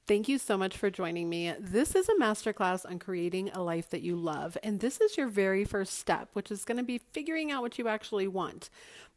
Thank you so much for joining me. This is a masterclass on creating a life that you love. And this is your very first step, which is going to be figuring out what you actually want.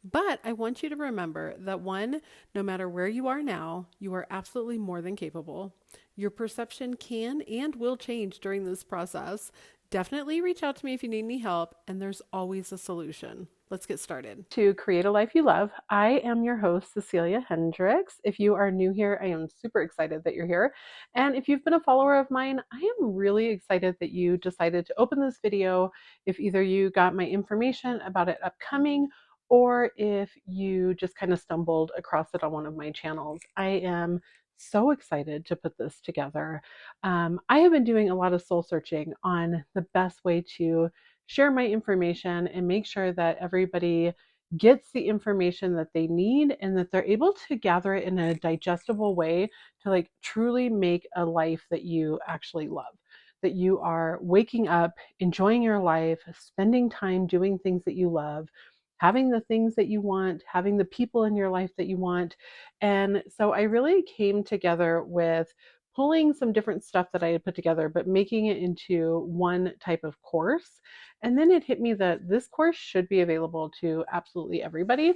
But I want you to remember that one, no matter where you are now, you are absolutely more than capable. Your perception can and will change during this process. Definitely reach out to me if you need any help, and there's always a solution. Let's get started. To Create a Life You Love, I am your host, Cecilia Hendricks. If you are new here, I am super excited that you're here. And if you've been a follower of mine, I am really excited that you decided to open this video. If either you got my information about it upcoming, or if you just kind of stumbled across it on one of my channels, I am so excited to put this together. I have been doing a lot of soul searching on the best way to share my information and make sure that everybody gets the information that they need and that they're able to gather it in a digestible way to like truly make a life that you actually love. That you are waking up, enjoying your life, spending time doing things that you love, having the things that you want, having the people in your life that you want. And so I really came together with pulling some different stuff that I had put together, but making it into one type of course. And then it hit me that this course should be available to absolutely everybody.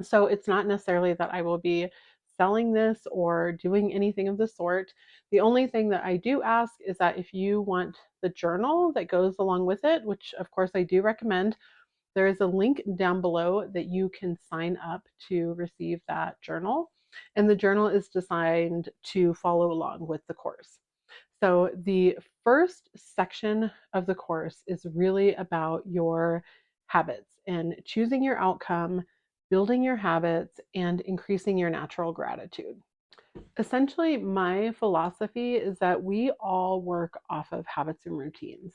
So it's not necessarily that I will be selling this or doing anything of the sort. The only thing that I do ask is that if you want the journal that goes along with it, which of course I do recommend, there is a link down below that you can sign up to receive that journal. And the journal is designed to follow along with the course. So the first section of the course is really about your habits and choosing your outcome, building your habits, and increasing your natural gratitude. Essentially, my philosophy is that we all work off of habits and routines.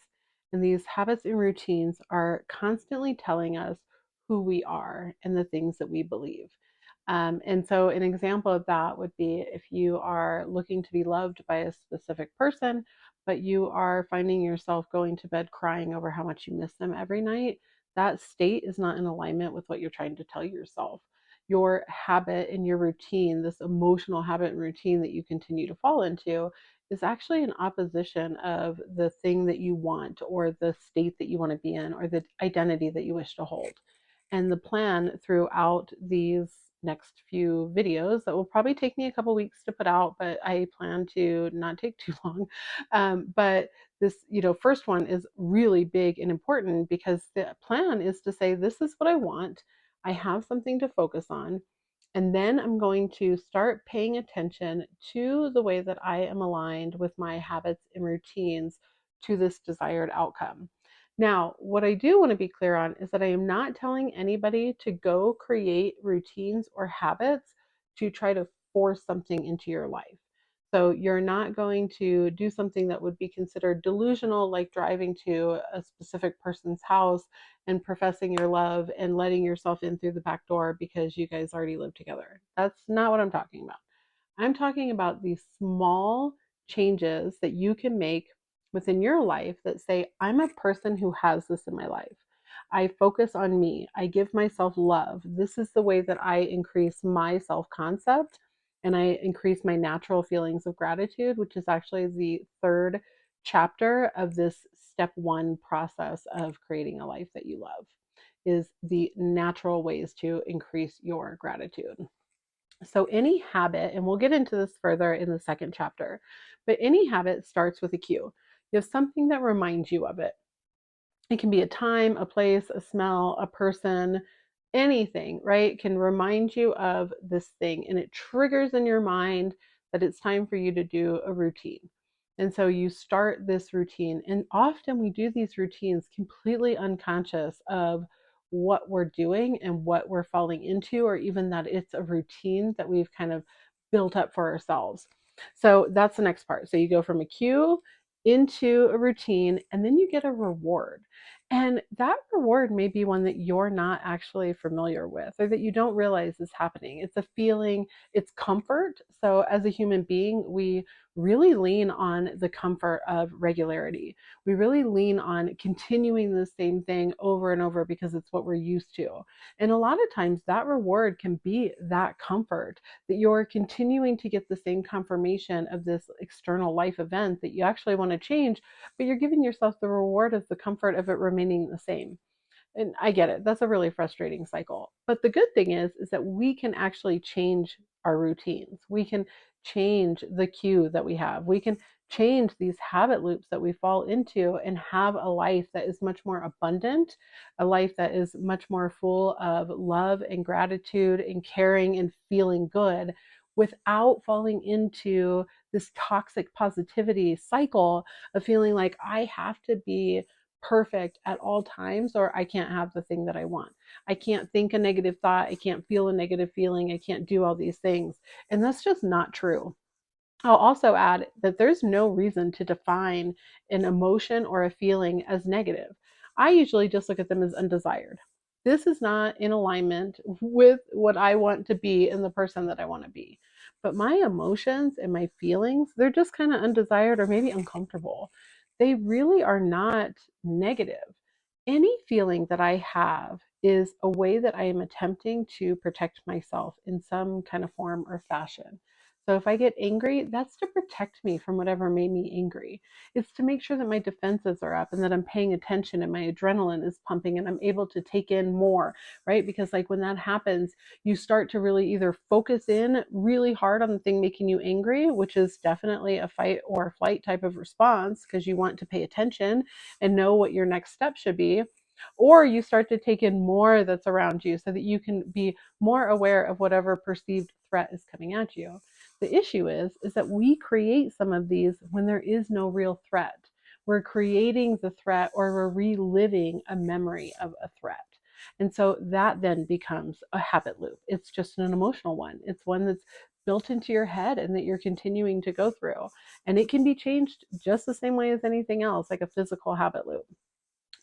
And these habits and routines are constantly telling us who we are and the things that we believe. And so, an example of that would be if you are looking to be loved by a specific person, but you are finding yourself going to bed crying over how much you miss them every night, that state is not in alignment with what you're trying to tell yourself. Your habit and your routine, this emotional habit and routine that you continue to fall into, is actually an opposition of the thing that you want or the state that you want to be in or the identity that you wish to hold. And the plan throughout these next few videos that will probably take me a couple weeks to put out, but I plan to not take too long. But this, first one is really big and important because the plan is to say, this is what I want. I have something to focus on. And then I'm going to start paying attention to the way that I am aligned with my habits and routines to this desired outcome. Now, what I do want to be clear on is that I am not telling anybody to go create routines or habits to try to force something into your life. So you're not going to do something that would be considered delusional, like driving to a specific person's house and professing your love and letting yourself in through the back door because you guys already live together. That's not what I'm talking about. I'm talking about these small changes that you can make within your life that say, I'm a person who has this in my life. I focus on me. I give myself love. This is the way that I increase my self concept and I increase my natural feelings of gratitude, which is actually the third chapter of this step one process of creating a life that you love, is the natural ways to increase your gratitude. So, any habit, and we'll get into this further in the second chapter, but any habit starts with a cue. You have something that reminds you of it. It can be a time, a place, a smell, a person, anything, right? It can remind you of this thing and it triggers in your mind that it's time for you to do a routine. And so you start this routine, and often we do these routines completely unconscious of what we're doing and what we're falling into, or even that it's a routine that we've kind of built up for ourselves. So that's the next part. So you go from a cue into a routine, and then you get a reward. And that reward may be one that you're not actually familiar with or that you don't realize is happening. It's a feeling, it's comfort. So as a human being, we really lean on the comfort of regularity. We really lean on continuing the same thing over and over because it's what we're used to. And a lot of times that reward can be that comfort, that you're continuing to get the same confirmation of this external life event that you actually want to change, but you're giving yourself the reward of the comfort of it remaining the same. And I get it. That's a really frustrating cycle. But the good thing is that we can actually change our routines. We can change the cue that we have. We can change these habit loops that we fall into and have a life that is much more abundant, a life that is much more full of love and gratitude and caring and feeling good without falling into this toxic positivity cycle of feeling like I have to be perfect at all times or I can't have the thing that I want. I can't think a negative thought. I can't feel a negative feeling. I can't do all these things. And that's just not true. I'll also add that there's no reason to define an emotion or a feeling as negative. I usually just look at them as undesired. This is not in alignment with what I want to be and the person that I want to be. But my emotions and my feelings, they're just kind of undesired or maybe uncomfortable. They really are not negative. Any feeling that I have is a way that I am attempting to protect myself in some kind of form or fashion. So if I get angry, that's to protect me from whatever made me angry. It's to make sure that my defenses are up and that I'm paying attention and my adrenaline is pumping and I'm able to take in more, right? Because like when that happens, you start to really either focus in really hard on the thing making you angry, which is definitely a fight or flight type of response because you want to pay attention and know what your next step should be. Or you start to take in more that's around you so that you can be more aware of whatever perceived threat is coming at you. The issue is that we create some of these when there is no real threat. We're creating the threat or we're reliving a memory of a threat. And so that then becomes a habit loop. It's just an emotional one. It's one that's built into your head and that you're continuing to go through. And it can be changed just the same way as anything else, like a physical habit loop,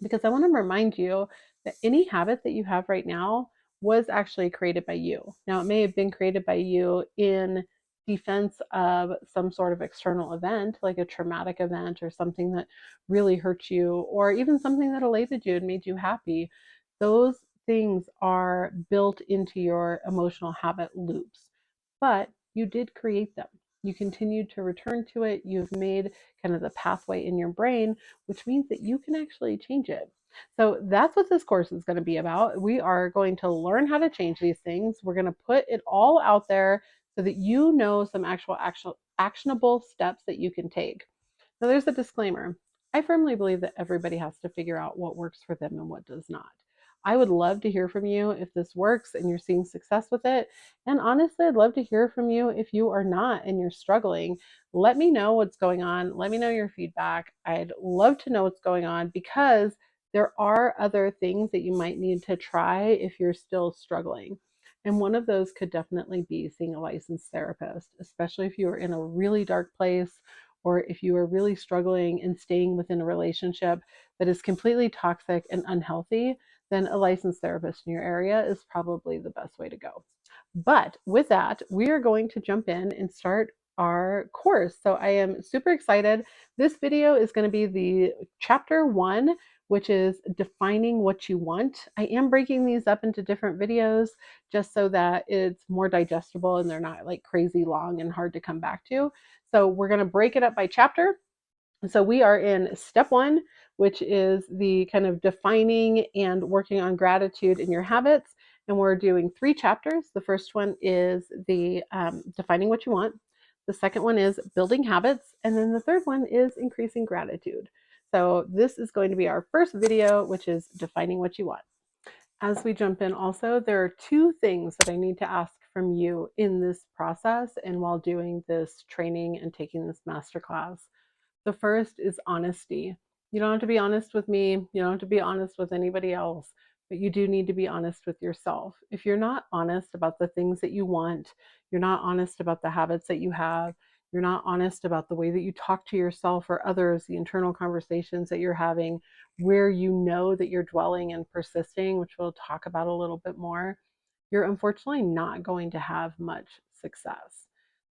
because I want to remind you that any habit that you have right now was actually created by you. Now, it may have been created by you in defense of some sort of external event, like a traumatic event or something that really hurt you, or even something that elated you and made you happy. Those things are built into your emotional habit loops, but you did create them. You continue to return to it. You've made kind of the pathway in your brain, which means that you can actually change it. So that's what this course is going to be about. We are going to learn how to change these things. We're going to put it all out there so that you know some actual actionable steps that you can take. Now, there's a disclaimer. I firmly believe that everybody has to figure out what works for them and what does not. I would love to hear from you if this works and you're seeing success with it. And honestly, I'd love to hear from you if you are not and you're struggling. Let me know what's going on. Let me know your feedback. I'd love to know what's going on because there are other things that you might need to try if you're still struggling. And one of those could definitely be seeing a licensed therapist, especially if you are in a really dark place or if you are really struggling and staying within a relationship that is completely toxic and unhealthy, then a licensed therapist in your area is probably the best way to go. But with that, we are going to jump in and start our course. So I am super excited. This video is going to be the chapter 1, which is defining what you want. I am breaking these up into different videos just so that it's more digestible and they're not like crazy long and hard to come back to. So we're going to break it up by chapter. So we are in step 1, which is the kind of defining and working on gratitude in your habits. And we're doing 3 chapters. The first one is the defining what you want. The second one is building habits. And then the third one is increasing gratitude. So this is going to be our first video, which is defining what you want. As we jump in also, there are 2 things that I need to ask from you in this process and while doing this training and taking this masterclass. The first is honesty. You don't have to be honest with me. You don't have to be honest with anybody else, but you do need to be honest with yourself. If you're not honest about the things that you want, you're not honest about the habits that you have, you're not honest about the way that you talk to yourself or others, the internal conversations that you're having, where you know that you're dwelling and persisting, which we'll talk about a little bit more, you're unfortunately not going to have much success.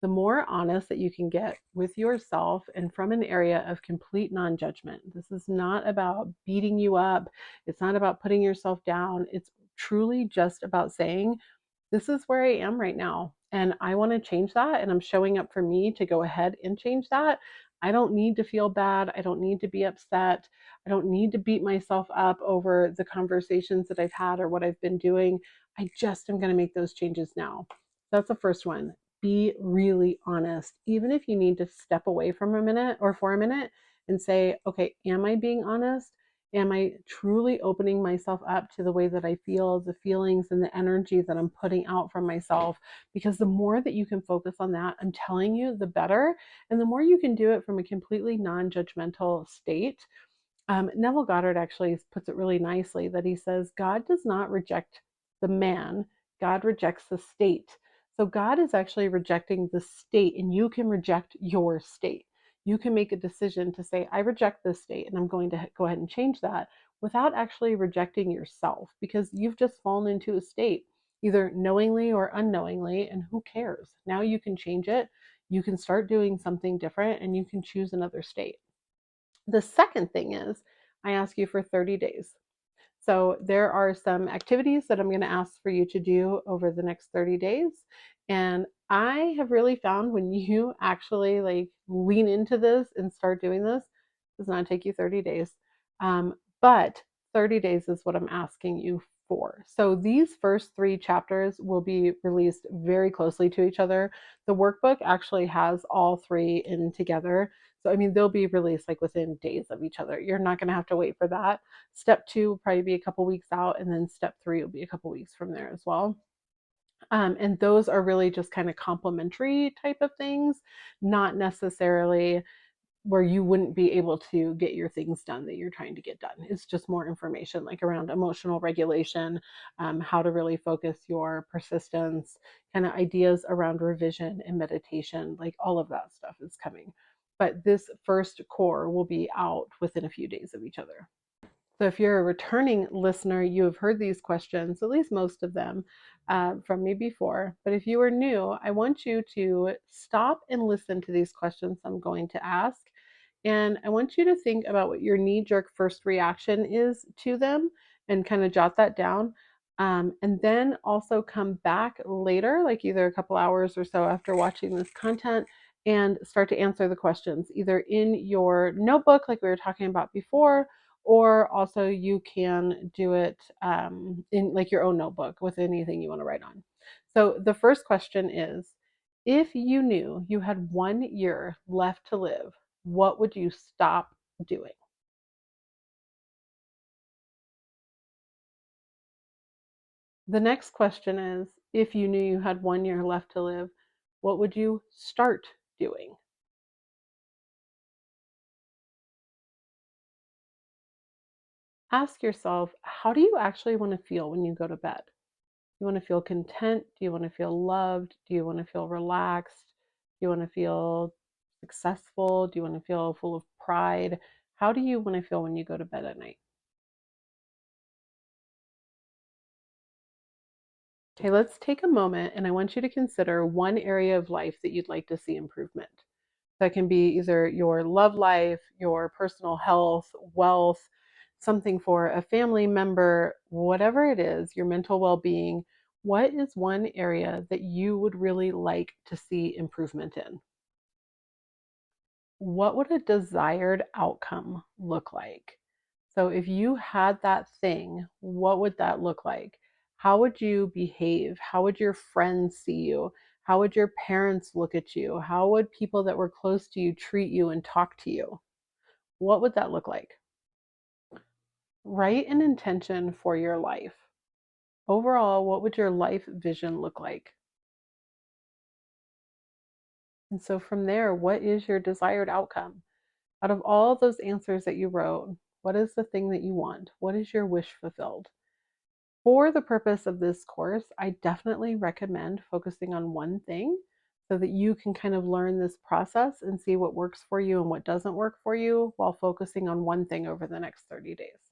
the more honest that you can get with yourself and from an area of complete non judgment. This is not about beating you up, it's not about putting yourself down. It's truly just about saying, this is where I am right now. And I want to change that. And I'm showing up for me to go ahead and change that. I don't need to feel bad. I don't need to be upset. I don't need to beat myself up over the conversations that I've had or what I've been doing. I just am going to make those changes now. That's the first one. Be really honest. Even if you need to step away from a minute or for a minute and say, okay, am I being honest? Am I truly opening myself up to the way that I feel, the feelings and the energy that I'm putting out from myself? Because the more that you can focus on that, I'm telling you, the better. And the more you can do it from a completely non judgmental state. Neville Goddard actually puts it really nicely that he says, God does not reject the man, God rejects the state. So God is actually rejecting the state, and you can reject your state. You can make a decision to say, I reject this state, and I'm going to go ahead and change that without actually rejecting yourself, because you've just fallen into a state, either knowingly or unknowingly, and who cares? Now you can change it. You can start doing something different, and you can choose another state. The second thing is I ask you for 30 days. So there are some activities that I'm going to ask for you to do over the next 30 days. And I have really found when you actually like lean into this and start doing this, it does not take you 30 days. But 30 days is what I'm asking you for. So these first three chapters will be released very closely to each other. The workbook actually has all three in together. So, I mean, they'll be released like within days of each other. You're not going to have to wait for that. Step two will probably be a couple weeks out, and then step three will be a couple weeks from there as well. And those are really just kind of complementary type of things, not necessarily where you wouldn't be able to get your things done that you're trying to get done. It's just more information like around emotional regulation, how to really focus your persistence, kind of ideas around revision and meditation, like all of that stuff is coming. But this first core will be out within a few days of each other. So if you're a returning listener, you have heard these questions, at least most of them, from me before. But if you are new, I want you to stop and listen to these questions I'm going to ask. And I want you to think about what your knee jerk first reaction is to them and kind of jot that down. And then also come back later, like either a couple hours or so after watching this content, and start to answer the questions either in your notebook, like we were talking about before, or also you can do it in like your own notebook with anything you want to write on. So the first question is, if you knew you had 1 year left to live, what would you stop doing? The next question is, if you knew you had 1 year left to live, what would you start doing? Ask yourself, how do you actually want to feel when you go to bed? You want to feel content? Do you want to feel loved? Do you want to feel relaxed? Do you want to feel successful? Do you want to feel full of pride? How do you want to feel when you go to bed at night? Okay, let's take a moment and I want you to consider one area of life that you'd like to see improvement. That can be either your love life, your personal health, wealth, something for a family member, whatever it is, your mental well being. What is one area that you would really like to see improvement in? What would a desired outcome look like? So, if you had that thing, what would that look like? How would you behave? How would your friends see you? How would your parents look at you? How would people that were close to you treat you and talk to you? What would that look like? Write an intention for your life. Overall, what would your life vision look like? And so from there, what is your desired outcome? Out of all those answers that you wrote, what is the thing that you want? What is your wish fulfilled? For the purpose of this course, I definitely recommend focusing on one thing so that you can kind of learn this process and see what works for you and what doesn't work for you while focusing on one thing over the next 30 days.